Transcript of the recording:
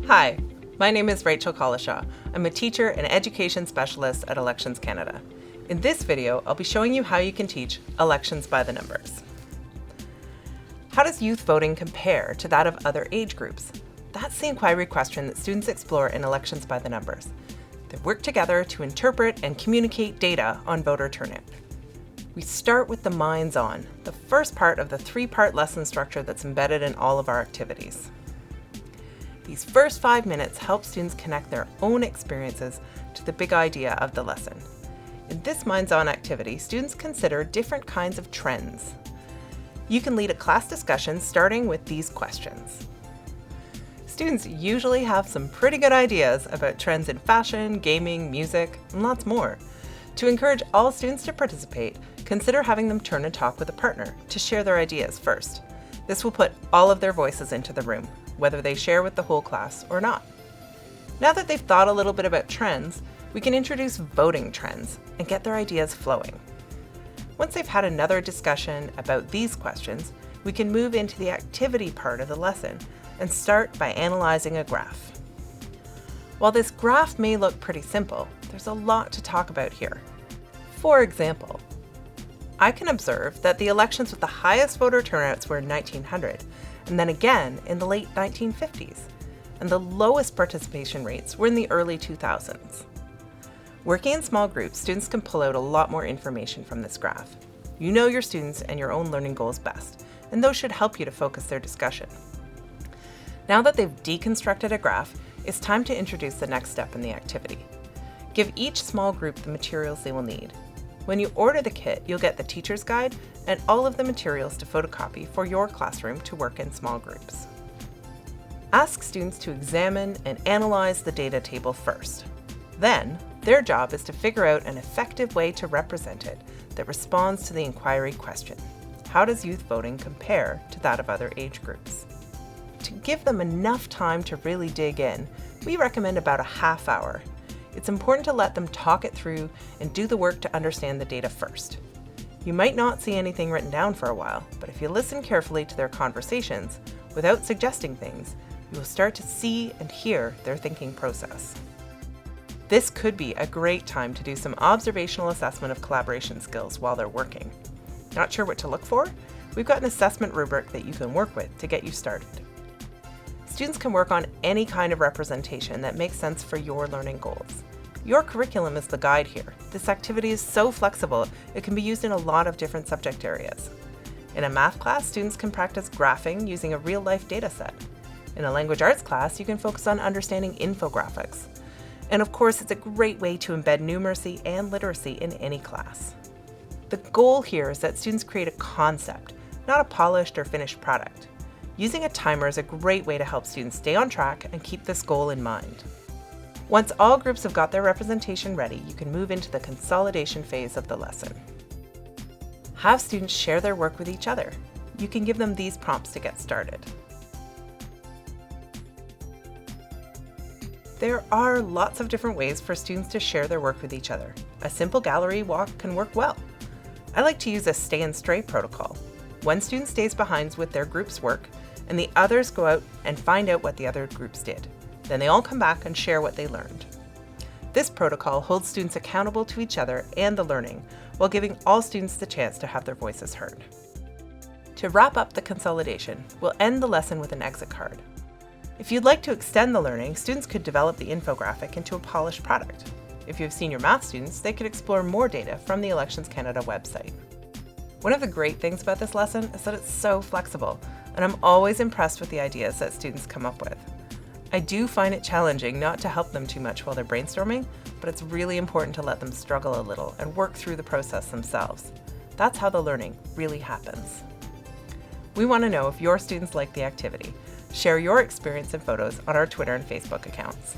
Hi, my name is Rachel Collishaw. I'm a teacher and education specialist at Elections Canada. In this video, I'll be showing you how you can teach elections by the numbers. How does youth voting compare to that of other age groups? That's the inquiry question that students explore in Elections by the Numbers. They work together to interpret and communicate data on voter turnout. We start with the minds on, the first part of the three-part lesson structure that's embedded in all of our activities. These first 5 minutes help students connect their own experiences to the big idea of the lesson. In this minds on activity, students consider different kinds of trends. You can lead a class discussion starting with these questions. Students usually have some pretty good ideas about trends in fashion, gaming, music, and lots more. To encourage all students to participate, consider having them turn and talk with a partner to share their ideas first. This will put all of their voices into the room, whether they share with the whole class or not. Now that they've thought a little bit about trends, we can introduce voting trends and get their ideas flowing. Once they've had another discussion about these questions, we can move into the activity part of the lesson and start by analyzing a graph. While this graph may look pretty simple, there's a lot to talk about here. For example, I can observe that the elections with the highest voter turnouts were in 1900, and then again in the late 1950s, and the lowest participation rates were in the early 2000s. Working in small groups, students can pull out a lot more information from this graph. You know your students and your own learning goals best, and those should help you to focus their discussion. Now that they've deconstructed a graph, it's time to introduce the next step in the activity. Give each small group the materials they will need. When you order the kit, you'll get the teacher's guide and all of the materials to photocopy for your classroom to work in small groups. Ask students to examine and analyze the data table first. Then, their job is to figure out an effective way to represent it that responds to the inquiry question. How does youth voting compare to that of other age groups? To give them enough time to really dig in, we recommend about a half hour. It's important to let them talk it through and do the work to understand the data first. You might not see anything written down for a while, but if you listen carefully to their conversations, without suggesting things, you will start to see and hear their thinking process. This could be a great time to do some observational assessment of collaboration skills while they're working. Not sure what to look for? We've got an assessment rubric that you can work with to get you started. Students can work on any kind of representation that makes sense for your learning goals. Your curriculum is the guide here. This activity is so flexible, it can be used in a lot of different subject areas. In a math class, students can practice graphing using a real-life data set. In a language arts class, you can focus on understanding infographics. And of course, it's a great way to embed numeracy and literacy in any class. The goal here is that students create a concept, not a polished or finished product. Using a timer is a great way to help students stay on track and keep this goal in mind. Once all groups have got their representation ready, you can move into the consolidation phase of the lesson. Have students share their work with each other. You can give them these prompts to get started. There are lots of different ways for students to share their work with each other. A simple gallery walk can work well. I like to use a stay and stray protocol. One student stays behind with their group's work, and the others go out and find out what the other groups did. Then they all come back and share what they learned. This protocol holds students accountable to each other and the learning, while giving all students the chance to have their voices heard. To wrap up the consolidation, we'll end the lesson with an exit card. If you'd like to extend the learning, students could develop the infographic into a polished product. If you have senior math students, they could explore more data from the Elections Canada website. One of the great things about this lesson is that it's so flexible, and I'm always impressed with the ideas that students come up with. I do find it challenging not to help them too much while they're brainstorming, but it's really important to let them struggle a little and work through the process themselves. That's how the learning really happens. We want to know if your students like the activity. Share your experience and photos on our Twitter and Facebook accounts.